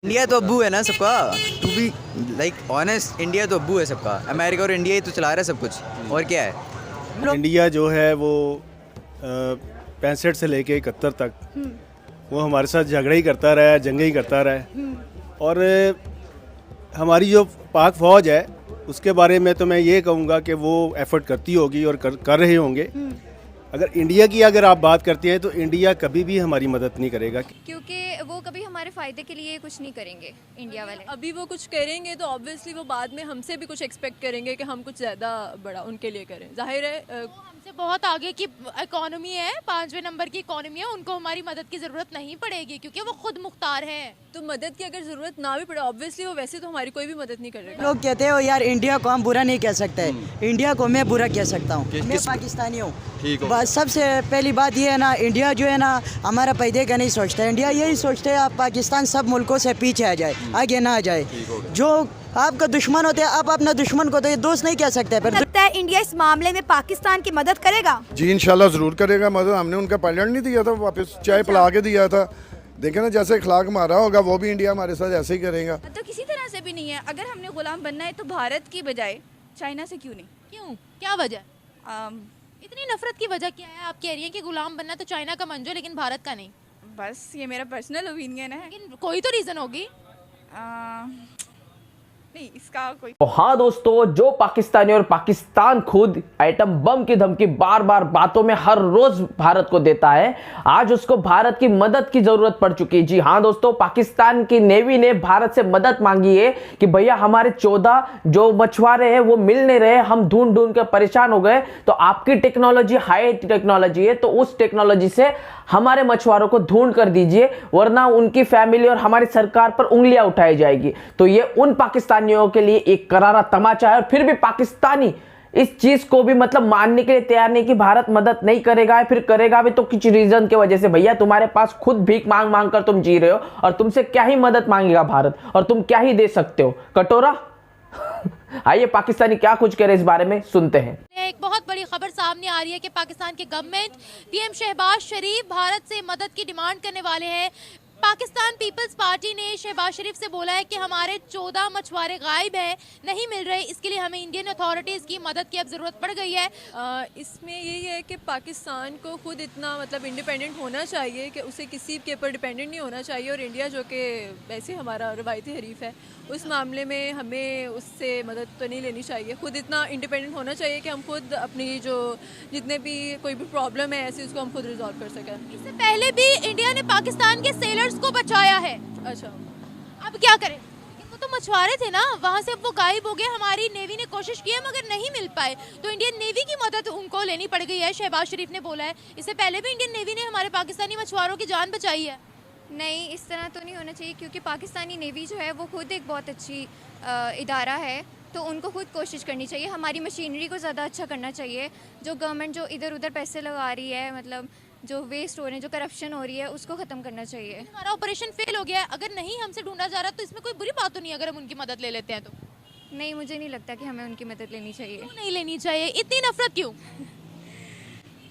India तो अब्बू है ना सबका। To be like honest, India तो अब्बू है सबका। अमेरिका और इंडिया ही तो चला रहा है सब कुछ, और क्या है। इंडिया जो है वो 65 से लेके 71 तक वो हमारे साथ झगड़ा ही करता रहा है, जंगे ही करता रहा है। और हमारी जो पाक फ़ौज है उसके बारे में तो मैं ये कहूँगा कि वो एफर्ट करती होगी और कर रहे होंगे। अगर इंडिया की अगर आप बात करती हैं तो इंडिया कभी भी हमारी मदद नहीं करेगा, क्योंकि वो कभी हमारे फ़ायदे के लिए कुछ नहीं करेंगे इंडिया वाले। अभी वो कुछ करेंगे तो ऑब्वियसली वो बाद में हमसे भी कुछ एक्सपेक्ट करेंगे कि हम कुछ ज़्यादा बड़ा उनके लिए करें। जाहिर है हमसे बहुत आगे की इकोनॉमी है, 5वें नंबर की इकोनॉमी है, उनको हमारी मदद की ज़रूरत नहीं पड़ेगी क्योंकि वो खुद मुख्तार हैं। तो मदद की अगर ज़रूरत ना भी पड़े ऑब्वियसली वो वैसे तो हमारी कोई भी मदद नहीं करेगा। लोग कहते हो यार इंडिया को हम बुरा नहीं कह सकते, इंडिया को मैं बुरा कह सकता हूँ। मैं पाकिस्तानी हूँ। बस सबसे पहली बात ये है ना, इंडिया जो है ना हमारा पैदे का नहीं सोचता। इंडिया यही सोचते हैं आप पाकिस्तान सब मुल्कों से पीछे आ जाए, आगे ना आ जाए। जो आपका दुश्मन होते हैं आप अपना दुश्मन को तो ये दोस्त नहीं कह सकते। पर लगता है इंडिया इस मामले में पाकिस्तान की मदद करेगा? जी इंशाल्लाह ज़रूर करेगा मदद। हमने उनका पायलट नहीं दिया था, वापस चाय पिला के दिया था। देखें ना जैसे अखलाक मारा होगा वो भी इंडिया हमारे साथ ऐसे ही करेगा। तो किसी तरह से भी नहीं है। अगर हमने गुलाम बनना है तो भारत की बजाय चाइना से क्यों नहीं? क्यों, क्या वजह? इतनी नफरत की वजह क्या है? आप कह रही हैं कि गुलाम बनना तो चाइना का मंजो लेकिन भारत का नहीं। बस ये मेरा पर्सनल ओपिनियन है। लेकिन कोई तो रीज़न होगी। नहीं इसका कोई। तो हाँ दोस्तों, जो पाकिस्तानी और पाकिस्तान खुद एटम बम की धमकी बार बार बातों में हर रोज भारत को देता है, आज उसको भारत की मदद की जरूरत पड़ चुकी है। जी हाँ दोस्तों, पाकिस्तान की नेवी ने भारत से मदद मांगी है कि भैया हमारे 14 जो मछुआरे हैं वो मिल नहीं रहे, हम ढूंढ ढूंढ कर परेशान हो गए, तो आपकी टेक्नोलॉजी हाई टेक्नोलॉजी है तो उस टेक्नोलॉजी से हमारे मछुआरों को ढूंढ कर दीजिए, वरना उनकी फैमिली और हमारी सरकार पर उंगलियां उठाई जाएगी। तो ये उन पाकिस्तानियों के लिए एक करारा तमाचा है। और फिर भी पाकिस्तानी इस चीज को भी मतलब मानने के लिए तैयार नहीं कि भारत मदद नहीं करेगा, फिर करेगा भी तो कुछ रीजन की वजह से। भैया तुम्हारे पास खुद भीख मांग मांग कर तुम जी रहे हो और तुमसे क्या ही मदद मांगेगा भारत, और तुम क्या ही दे सकते हो, कटोरा। आइए पाकिस्तानी क्या कुछ कह रहे इस बारे में सुनते हैं। एक बहुत बड़ी खबर सामने आ रही है कि पाकिस्तान की गवर्नमेंट पीएम शहबाज शरीफ भारत से मदद की डिमांड करने वाले हैं। पाकिस्तान पीपल्स पार्टी ने शहबाज शरीफ से बोला है कि हमारे 14 मछुआरे गायब हैं, नहीं मिल रहे, इसके लिए हमें इंडियन अथॉरिटीज़ की मदद की अब ज़रूरत पड़ गई है। इसमें यही है कि पाकिस्तान को खुद इतना मतलब इंडिपेंडेंट होना चाहिए कि उसे किसी के ऊपर डिपेंडेंट नहीं होना चाहिए। और इंडिया जो कि वैसे हमारा रवायती हरीफ है, उस मामले में हमें उससे मदद तो नहीं लेनी चाहिए। खुद इतना इंडिपेंडेंट होना चाहिए कि हम खुद अपनी जो जितने भी कोई भी प्रॉब्लम है ऐसी उसको हम खुद रिजॉल्व कर सकें। इससे पहले भी इंडिया ने पाकिस्तान के सेलर्स को बचाया है। अच्छा, अब क्या करें? वो तो मछुआरे थे ना, वहाँ से वो गायब हो गए। हमारी नेवी ने कोशिश की है मगर नहीं मिल पाए, तो इंडियन नेवी की मदद उनको लेनी पड़ गई है, शहबाज शरीफ ने बोला है। इससे पहले भी इंडियन नेवी ने हमारे पाकिस्तानी मछुआरों की जान बचाई है। नहीं इस तरह तो नहीं होना चाहिए, क्योंकि पाकिस्तानी नेवी जो है वो खुद एक बहुत अच्छी इदारा है, तो उनको खुद कोशिश करनी चाहिए। हमारी मशीनरी को ज़्यादा अच्छा करना चाहिए। जो गवर्नमेंट जो इधर उधर पैसे लगा रही है, मतलब जो वेस्ट हो रहे हैं, जो करप्शन हो रही है, उसको ख़त्म करना चाहिए। हमारा ऑपरेशन फेल हो गया है, अगर नहीं हमसे ढूंढा जा रहा तो इसमें कोई बुरी बात तो नहीं अगर हम उनकी मदद ले लेते हैं तो? नहीं मुझे नहीं लगता कि हमें उनकी मदद लेनी चाहिए। क्यों नहीं लेनी चाहिए? इतनी नफरत क्यों?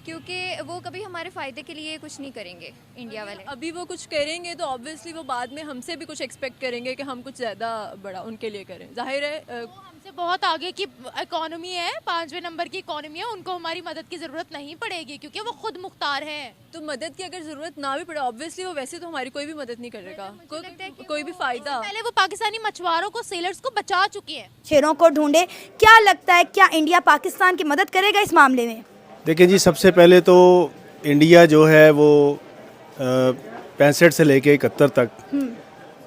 क्योंकि वो कभी हमारे फ़ायदे के लिए कुछ नहीं करेंगे इंडिया वाले। अभी वो कुछ करेंगे तो ऑब्वियसली वो बाद में हमसे भी कुछ एक्सपेक्ट करेंगे कि हम कुछ ज़्यादा बड़ा उनके लिए करें। जाहिर है हमसे बहुत आगे की इकोनॉमी है, 5वें नंबर की इकोनॉमी है, उनको हमारी मदद की ज़रूरत नहीं पड़ेगी क्योंकि वो खुद मुख्तार हैं। तो मदद की अगर ज़रूरत ना भी पड़े ऑब्वियसली वो वैसे तो हमारी कोई भी मदद नहीं करेगा, कोई भी फ़ायदा। पहले वो पाकिस्तानी मछुआरों को, सेलर्स को बचा चुके हैं। शेरों को ढूंढे। क्या लगता है क्या इंडिया पाकिस्तान की मदद करेगा इस मामले में? देखिए जी, सबसे पहले तो इंडिया जो है वो 65 से लेके 71 तक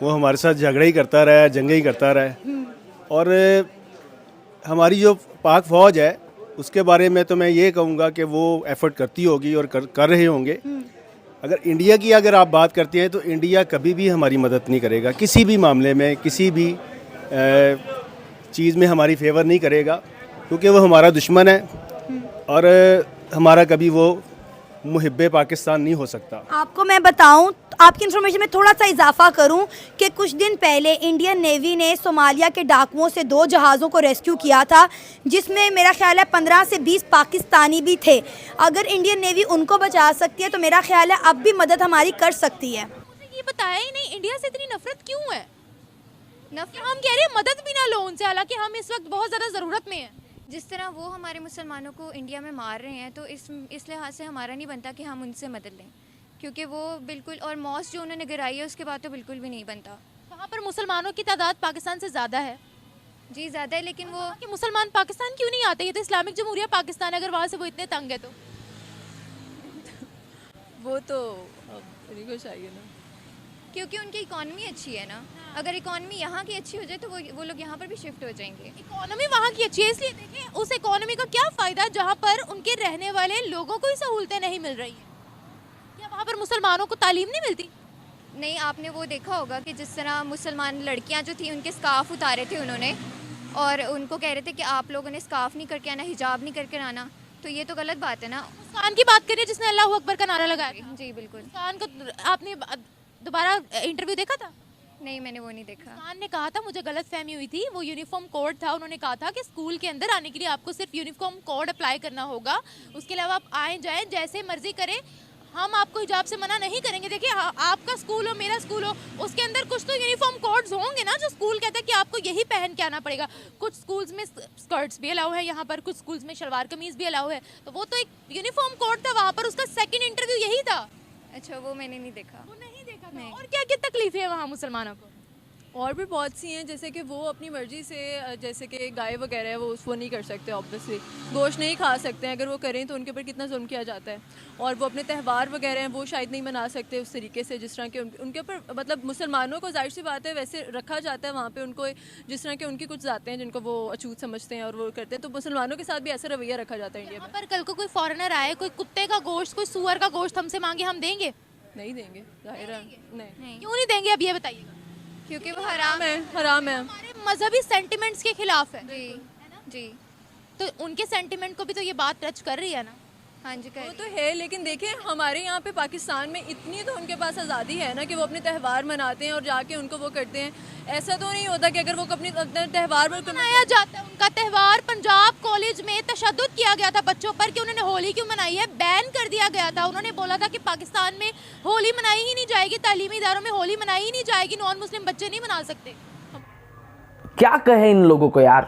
वो हमारे साथ झगड़ा ही करता रहा है, जंगे ही करता रहा है। और हमारी जो पाक फ़ौज है उसके बारे में तो मैं ये कहूँगा कि वो एफर्ट करती होगी और कर रहे होंगे। अगर इंडिया की अगर आप बात करती हैं तो इंडिया कभी भी हमारी मदद नहीं करेगा, किसी भी मामले में, किसी भी चीज़ में हमारी फेवर नहीं करेगा, क्योंकि वो हमारा दुश्मन है और हमारा कभी वो मुहिब्बे पाकिस्तान नहीं हो सकता। आपको मैं बताऊं, आपकी इन्फॉर्मेशन में थोड़ा सा इजाफा करूं कि कुछ दिन पहले इंडियन नेवी ने सोमालिया के डाकुओं से 2 जहाज़ों को रेस्क्यू किया था, जिसमें मेरा ख्याल है 15 से 20 पाकिस्तानी भी थे। अगर इंडियन नेवी उनको बचा सकती है तो मेरा ख्याल है अब भी मदद हमारी कर सकती है। मुझे ये बताया ही नहीं, इंडिया से इतनी नफरत क्यों है? हम कह रहे हैं मदद भी ना लो उनसे, हालांकि हम इस वक्त बहुत ज़्यादा ज़रूरत में हैं। जिस तरह वो हमारे मुसलमानों को इंडिया में मार रहे हैं, तो इस लिहाज से हमारा नहीं बनता कि हम उनसे मदद लें, क्योंकि वो बिल्कुल, और मॉस्क जो उन्होंने गिराई है उसके बाद तो बिल्कुल भी नहीं बनता। वहाँ पर मुसलमानों की तादाद पाकिस्तान से ज़्यादा है। जी ज़्यादा है, लेकिन वो कि मुसलमान पाकिस्तान क्यों नहीं आते? ये तो इस्लामिक जमहूरिया पाकिस्तान है, अगर वहाँ से वो इतने तंग है तो वो तो उन्हीं को चाहिए ना, क्योंकि उनकी इकॉनमी अच्छी है ना। अगर इकॉनमी यहाँ की अच्छी हो जाए तो वो लोग यहाँ पर भी शिफ्ट हो जाएंगे। इकोनॉमी वहाँ की अच्छी है, इसलिए देखें उस इकोनॉमी का क्या फ़ायदा जहाँ पर उनके रहने वाले लोगों को ही सहूलतें नहीं मिल रही हैं। क्या वहाँ पर मुसलमानों को तालीम नहीं मिलती? नहीं, आपने वो देखा होगा कि जिस तरह मुसलमान लड़कियां जो थी उनके स्कार्फ उतारे थे उन्होंने, और उनको कह रहे थे कि आप लोगों ने स्कार्फ नहीं करके आना, हिजाब नहीं करके आना, तो ये तो गलत बात है ना। मुस्कान की बात करिए जिसने अल्लाह अकबर का नारा लगाया था। जी बिल्कुल। मुस्कान को आपने दोबारा इंटरव्यू देखा था? नहीं, मैंने वो नहीं देखा। मुस्कान ने कहा था, मुझे गलत फहमी हुई थी, वो यूनिफॉर्म कोड था, उन्होंने कहा था कि स्कूल के अंदर आने के लिए आपको सिर्फ यूनिफॉर्म कोड अप्लाई करना होगा, उसके अलावा आप आए जाएं जैसे मर्जी करें, हम आपको हिजाब से मना नहीं करेंगे। देखिए आपका स्कूल हो, मेरा स्कूल हो, उसके अंदर कुछ तो यूनिफॉर्म कोड्स होंगे ना, जो स्कूल कहता है कि आपको यही पहन के आना पड़ेगा। कुछ स्कूल्स में स्कर्ट्स भी अलाउ है, यहाँ पर कुछ स्कूल्स में शलवार कमीज भी अलाउ है, तो वो तो एक यूनिफॉर्म कोड था, वहाँ पर उसका सेकंड इंटरव्यू यही था। अच्छा, वो मैंने नहीं देखा। वो नहीं देखा था। और क्या क्या तकलीफें है वहाँ मुसलमानों को? और भी बहुत सी हैं, जैसे कि वो अपनी मर्ज़ी से, जैसे कि गाय वगैरह है वो नहीं कर सकते, ऑब्वियसली गोश्त नहीं खा सकते हैं, अगर वो करें तो उनके ऊपर कितना जुल्म किया जाता है। और वो अपने त्यौहार वगैरह हैं वो शायद नहीं मना सकते उस तरीके से जिस तरह के उनके ऊपर, मतलब मुसलमानों को जाहिर सी बात है वैसे रखा जाता है वहाँ पे उनको, जिस तरह के उनकी कुछ जाते हैं जिनको वो अछूत समझते हैं और वो करते हैं, तो मुसलमानों के साथ भी ऐसा रवैया रखा जाता है इंडिया में। पर कल को कोई फॉरेनर आए, कोई कुत्ते का गोश्त, कोई सुअर का गोश्त हमसे मांगे, हम देंगे? नहीं देंगे, जाहिर है नहीं। क्यों नहीं देंगे, अब ये बताइएगा। क्योंकि वो हराम है। हराम है, हमारे मजहबी सेंटिमेंट्स के खिलाफ है। जी जी। तो उनके सेंटिमेंट को भी तो ये बात टच कर रही है ना। हाँ जी, वो तो है, लेकिन देखें हमारे यहाँ पे पाकिस्तान में इतनी तो उनके पास आज़ादी है ना कि वो अपने त्यौहार मनाते हैं और जाके उनको वो करते हैं। ऐसा तो नहीं होता कि अगर वो अपने त्यौहार पर मनाया जाता है उनका त्यौहार। पंजाब कॉलेज में तशद्दुद किया गया था बच्चों पर कि उन्होंने होली क्यों मनाई है, बैन कर दिया गया था। उन्होंने बोला था कि पाकिस्तान में होली मनाई ही नहीं जाएगी, तालीमी इदारों में होली मनाई ही नहीं जाएगी, नॉन मुस्लिम बच्चे नहीं मना सकते। क्या कहे इन लोगों को यार,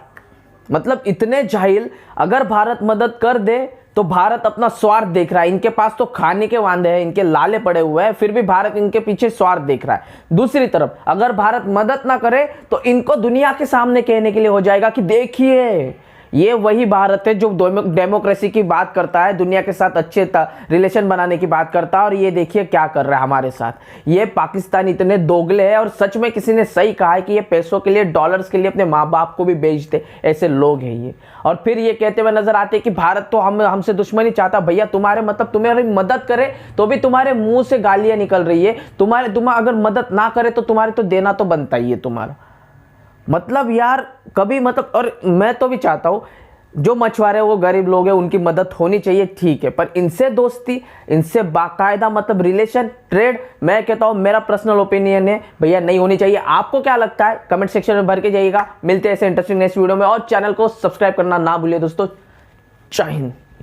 मतलब इतने जाहिल। अगर भारत मदद कर दे तो भारत अपना स्वार्थ देख रहा है, इनके पास तो खाने के वांदे हैं, इनके लाले पड़े हुए हैं, फिर भी भारत इनके पीछे स्वार्थ देख रहा है। दूसरी तरफ अगर भारत मदद ना करे तो इनको दुनिया के सामने कहने के लिए हो जाएगा कि देखिए ये वही भारत है जो डेमोक्रेसी की बात करता है, दुनिया के साथ अच्छे रिलेशन बनाने की बात करता है, और ये देखिए क्या कर रहा है हमारे साथ। ये पाकिस्तान इतने दोगले हैं, और सच में किसी ने सही कहा है कि ये पैसों के लिए, डॉलर्स के लिए अपने माँ बाप को भी बेचते ऐसे लोग हैं ये। और फिर ये कहते हुए नजर आते कि भारत तो हमसे दुश्मनी चाहता। भैया तुम्हारे मतलब तुम्हारी मदद करे तो भी तुम्हारे मुंह से गालियां निकल रही है, तुम अगर मदद ना करे तो तुम्हारे तो देना तो बनता ही है तुम्हारा। मतलब यार कभी मतलब, और मैं तो भी चाहता हूँ जो मछुआरे वो गरीब लोग हैं उनकी मदद होनी चाहिए, ठीक है, पर इनसे दोस्ती, इनसे बाकायदा मतलब रिलेशन, ट्रेड, मैं कहता हूँ, मेरा पर्सनल ओपिनियन है भैया नहीं होनी चाहिए। आपको क्या लगता है कमेंट सेक्शन में भर के जाइएगा। मिलते हैं ऐसे इंटरेस्टिंग नेक्स्ट वीडियो में, और चैनल को सब्सक्राइब करना ना भूलिए दोस्तों। जय हिंद।